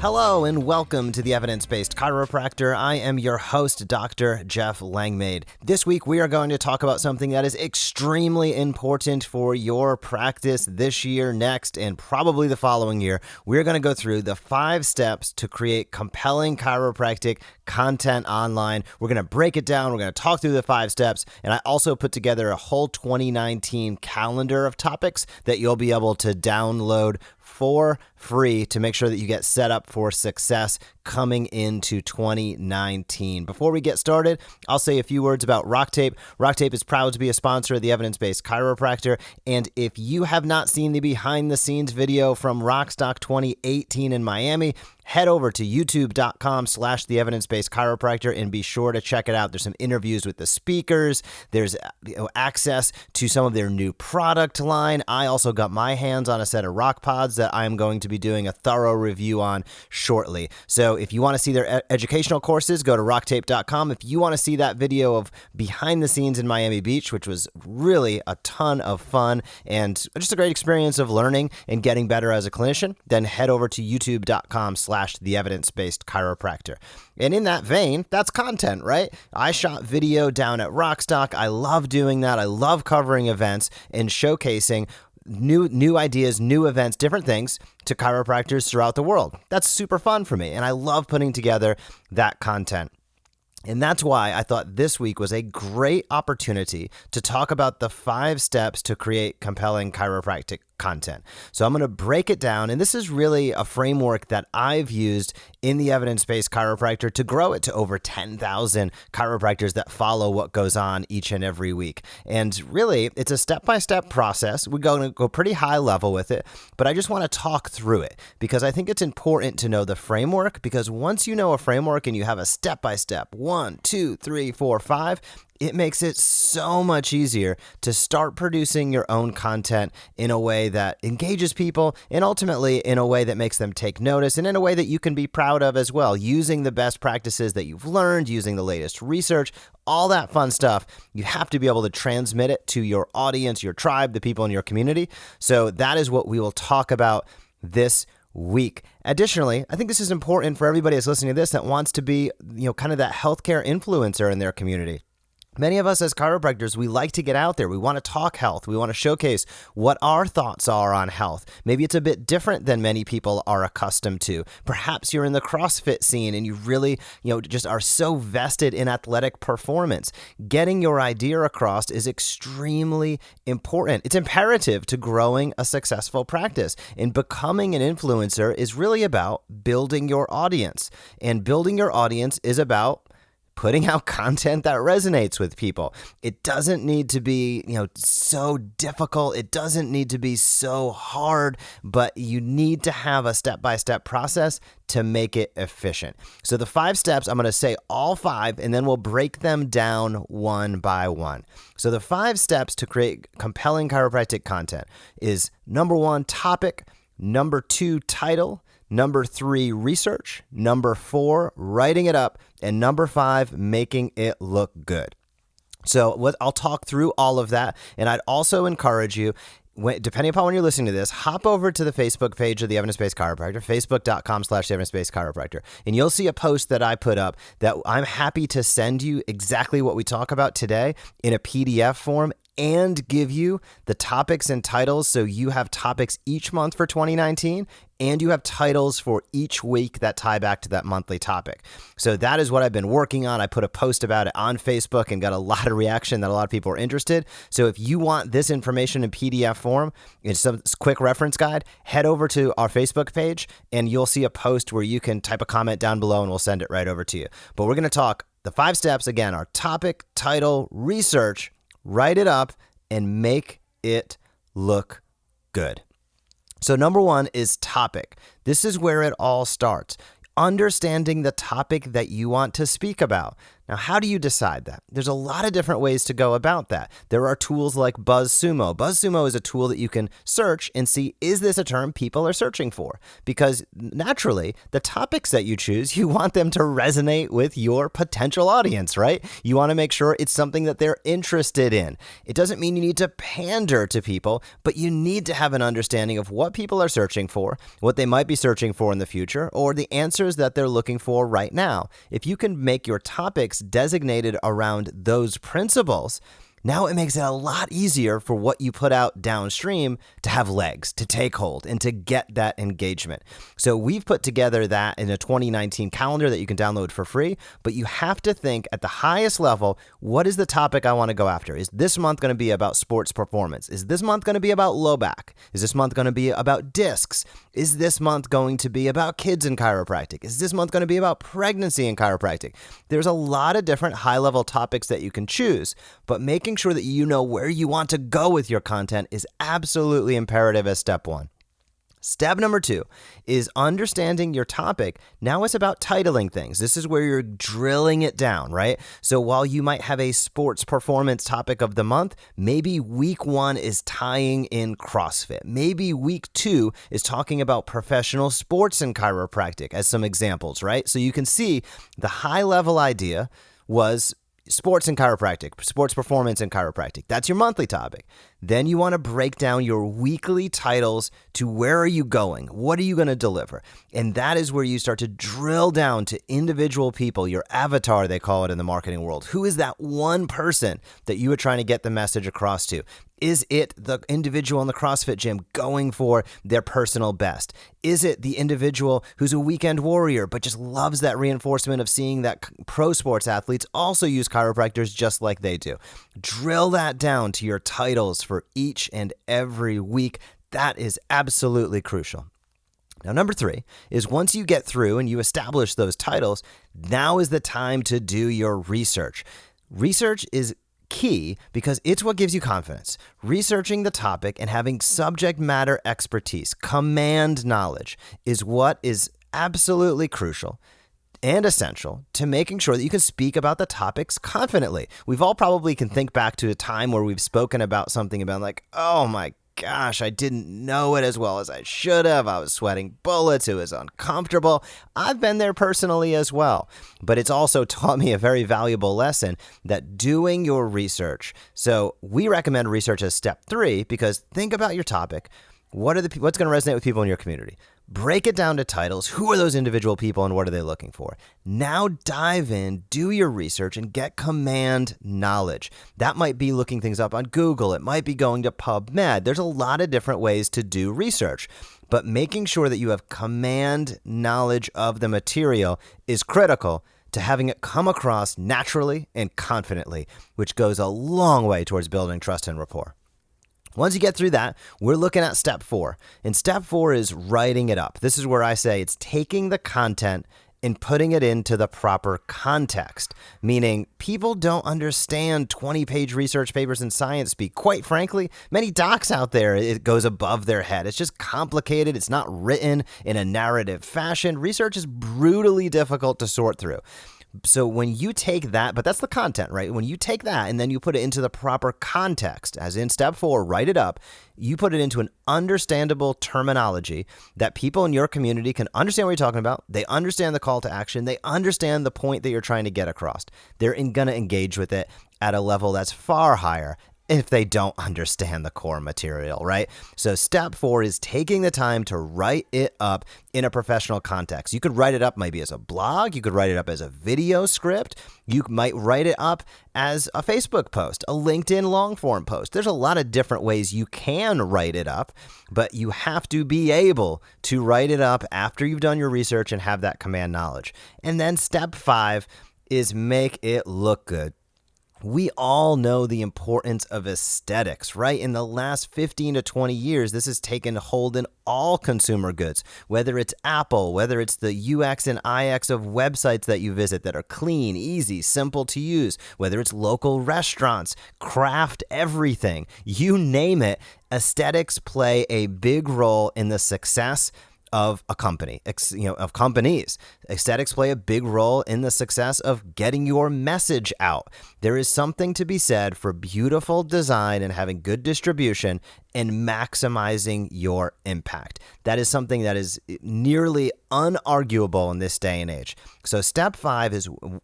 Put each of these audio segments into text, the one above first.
Hello and welcome to the Evidence Based Chiropractor. I am your host, Dr. Jeff Langmaid. This week we are going to talk about something that is extremely important for your practice this year, next, and probably the following year. We're going to go through the 5 steps to create compelling chiropractic content online. We're going to break it down. We're going to talk through the 5 steps. And I also put together a whole 2019 calendar of topics that you'll be able to download for free to make sure that you get set up for success coming into 2019. Before we get started, I'll say a few words about Rock Tape. Rock Tape is proud to be a sponsor of the Evidence Based Chiropractor. And if you have not seen the behind the scenes video from Rockstock 2018 in Miami, head over to youtube.com/the Evidence Based Chiropractor and be sure to check it out. There's some interviews with the speakers. There's access to some of their new product line. I also got my hands on a set of rock pods that I'm going to be doing a thorough review on shortly. So if you want to see their educational courses, go to rocktape.com. If you want to see that video of behind the scenes in Miami Beach, which was really a ton of fun and just a great experience of learning and getting better as a clinician, then head over to youtube.com/the Evidence Based Chiropractor. And in that vein, that's content, right? I shot video down at Rockstock. I love doing that. I love covering events and showcasing new ideas, new events, different things to chiropractors throughout the world. That's super fun for me, and I love putting together that content. And that's why I thought this week was a great opportunity to talk about the 5 steps to create compelling chiropractic content. So I'm going to break it down, and this is really a framework that I've used in the Evidence-Based Chiropractor to grow it to over 10,000 chiropractors that follow what goes on each and every week. And really, it's a step-by-step process. We're going to go pretty high level with it, but I just want to talk through it because I think it's important to know the framework, because once you know a framework and you have a step-by-step, 1, 2, 3, 4, 5, it makes it so much easier to start producing your own content in a way that engages people and ultimately in a way that makes them take notice and in a way that you can be proud of as well, using the best practices that you've learned, using the latest research, all that fun stuff. You have to be able to transmit it to your audience, your tribe, the people in your community. So that is what we will talk about this week. Additionally, I think this is important for everybody that's listening to this that wants to be, kind of that healthcare influencer in their community. Many of us as chiropractors, we like to get out there. We want to talk health. We want to showcase what our thoughts are on health. Maybe it's a bit different than many people are accustomed to. Perhaps you're in the CrossFit scene and you really, just are so vested in athletic performance. Getting your idea across is extremely important. It's imperative to growing a successful practice. And becoming an influencer is really about building your audience. And building your audience is about putting out content that resonates with people. It doesn't need to be, so difficult. It doesn't need to be so hard, but you need to have a step-by-step process to make it efficient. So the 5 steps, I'm going to say all 5, and then we'll break them down one by one. So the 5 steps to create compelling chiropractic content is number 1, topic, number 2, title, number 3, research, number 4, writing it up, and number 5, making it look good. So I'll talk through all of that, and I'd also encourage you, depending upon when you're listening to this, hop over to the Facebook page of the Evidence Based Chiropractor, facebook.com/Evidence Based Chiropractor, and you'll see a post that I put up that I'm happy to send you exactly what we talk about today in a PDF form and give you the topics and titles so you have topics each month for 2019 and you have titles for each week that tie back to that monthly topic. So that is what I've been working on. I put a post about it on Facebook and got a lot of reaction that a lot of people are interested. So if you want this information in PDF form, it's some quick reference guide, head over to our Facebook page and you'll see a post where you can type a comment down below and we'll send it right over to you. But we're going to talk the 5 steps again, our topic, title, research, write it up, and make it look good. So number 1 is topic. This is where it all starts. understanding the topic that you want to speak about. Now, how do you decide that? There's a lot of different ways to go about that. There are tools like BuzzSumo. BuzzSumo is a tool that you can search and see, is this a term people are searching for? Because naturally, the topics that you choose, you want them to resonate with your potential audience, right? You want to make sure it's something that they're interested in. It doesn't mean you need to pander to people, but you need to have an understanding of what people are searching for, what they might be searching for in the future, or the answers that they're looking for right now. If you can make your topics designated around those principles, now it makes it a lot easier for what you put out downstream to have legs, to take hold, and to get that engagement. So we've put together that in a 2019 calendar that you can download for free, but you have to think at the highest level, what is the topic I want to go after? Is this month going to be about sports performance? Is this month going to be about low back? Is this month going to be about discs? Is this month going to be about kids in chiropractic? Is this month going to be about pregnancy in chiropractic? There's a lot of different high-level topics that you can choose, but making sure that you know where you want to go with your content is absolutely imperative as step one. Step number 2 is understanding your topic. Now it's about titling things. This is where you're drilling it down, right? So while you might have a sports performance topic of the month, maybe week 1 is tying in CrossFit. Maybe week 2 is talking about professional sports and chiropractic as some examples, right? So you can see the high level idea was sports and chiropractic, sports performance and chiropractic. That's your monthly topic. Then you want to break down your weekly titles to where are you going? What are you going to deliver? And that is where you start to drill down to individual people, your avatar, they call it in the marketing world. Who is that one person that you are trying to get the message across to? Is it the individual in the CrossFit gym going for their personal best? Is it the individual who's a weekend warrior but just loves that reinforcement of seeing that pro sports athletes also use chiropractors just like they do? Drill that down to your titles for each and every week. That is absolutely crucial. Now, number 3 is once you get through and you establish those titles, now is the time to do your research. Research is key because it's what gives you confidence. Researching the topic and having subject matter expertise, command knowledge, is what is absolutely crucial and essential to making sure that you can speak about the topics confidently. We've all probably can think back to a time where we've spoken about something about like, oh my gosh, I didn't know it as well as I should have. I was sweating bullets. It was uncomfortable. I've been there personally as well. But it's also taught me a very valuable lesson that doing your research. So we recommend research as step 3 because think about your topic. What's going to resonate with people in your community? Break it down to titles. Who are those individual people and what are they looking for? Now dive in, do your research, and get command knowledge. That might be looking things up on Google. It might be going to PubMed. There's a lot of different ways to do research, but making sure that you have command knowledge of the material is critical to having it come across naturally and confidently, which goes a long way towards building trust and rapport. Once you get through that, we're looking at step 4. And step 4 is writing it up. This is where I say it's taking the content and putting it into the proper context, meaning people don't understand 20-page research papers in science speak. Quite frankly, many docs out there, it goes above their head. It's just complicated. It's not written in a narrative fashion. Research is brutally difficult to sort through. So when you take that, but that's the content, right? When you take that and then you put it into the proper context, as in step 4, write it up, you put it into an understandable terminology that people in your community can understand what you're talking about. They understand the call to action. They understand the point that you're trying to get across. They're going to engage with it at a level that's far higher if they don't understand the core material, right? So step 4 is taking the time to write it up in a professional context. You could write it up maybe as a blog. You could write it up as a video script. You might write it up as a Facebook post, a LinkedIn long form post. There's a lot of different ways you can write it up, but you have to be able to write it up after you've done your research and have that command knowledge. And then step 5 is make it look good. We all know the importance of aesthetics, right? In the last 15 to 20 years, this has taken hold in all consumer goods, whether it's Apple, whether it's the UX and IX of websites that you visit that are clean, easy, simple to use, whether it's local restaurants, craft, everything, you name it, aesthetics play a big role in the success of a company, of companies. Aesthetics play a big role in the success of getting your message out. There is something to be said for beautiful design and having good distribution and maximizing your impact. That is something that is nearly unarguable in this day and age. So step 5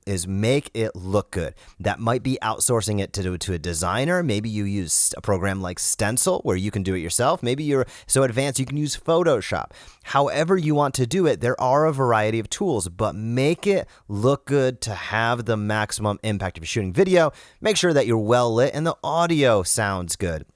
is make it look good. That might be outsourcing it to a designer. Maybe you use a program like Stencil where you can do it yourself. Maybe you're so advanced you can use Photoshop. However you want to do it, there are a variety of tools, but make it look good to have the maximum impact. If you're shooting video, make sure that you're well lit and the audio sounds good.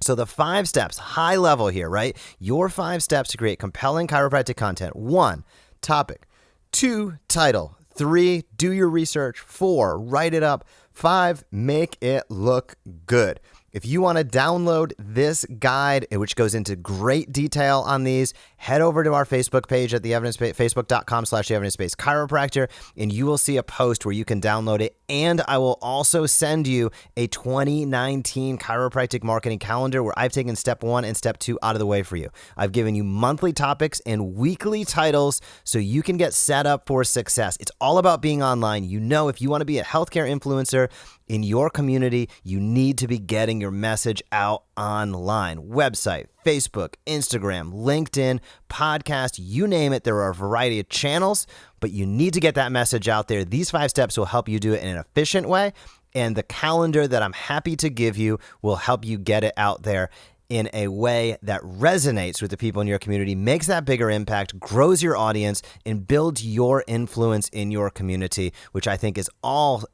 So the 5 steps, high level here, right? Your 5 steps to create compelling chiropractic content. 1, topic. 2, title. 3, do your research. 4, write it up. 5, make it look good. If you want to download this guide, which goes into great detail on these, head over to our Facebook page at facebook.com/evidence-based chiropractor, and you will see a post where you can download it. And I will also send you a 2019 chiropractic marketing calendar where I've taken step 1 and step 2 out of the way for you. I've given you monthly topics and weekly titles so you can get set up for success. It's all about being online. If you want to be a healthcare influencer in your community, you need to be getting your message out online. Website, Facebook, Instagram, LinkedIn, podcast, you name it. There are a variety of channels, but you need to get that message out there. These 5 steps will help you do it in an efficient way, and the calendar that I'm happy to give you will help you get it out there in a way that resonates with the people in your community, makes that bigger impact, grows your audience, and builds your influence in your community, which I think is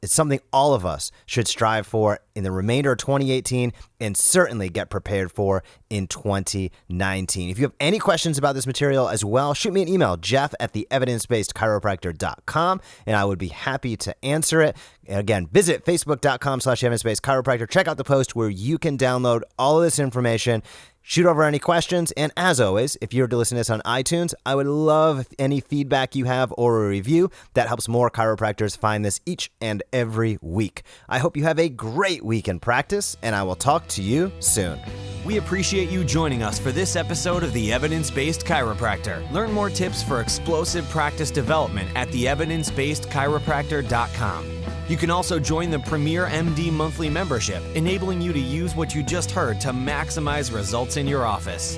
something all of us should strive for in the remainder of 2018 and certainly get prepared for in 2019. If you have any questions about this material as well, shoot me an email, jeff@theevidencebasedchiropractor.com, and I would be happy to answer it. Again, visit facebook.com/evidence-based chiropractor. Check out the post where you can download all of this information. Shoot over any questions, and as always, if you're listening to this on iTunes, I would love any feedback you have or a review. That helps more chiropractors find this each and every week. I hope you have a great week in practice, and I will talk to you soon. We appreciate you joining us for this episode of The Evidence Based Chiropractor. Learn more tips for explosive practice development at theevidencebasedchiropractor.com. You can also join the Premier MD monthly membership, enabling you to use what you just heard to maximize results in your office.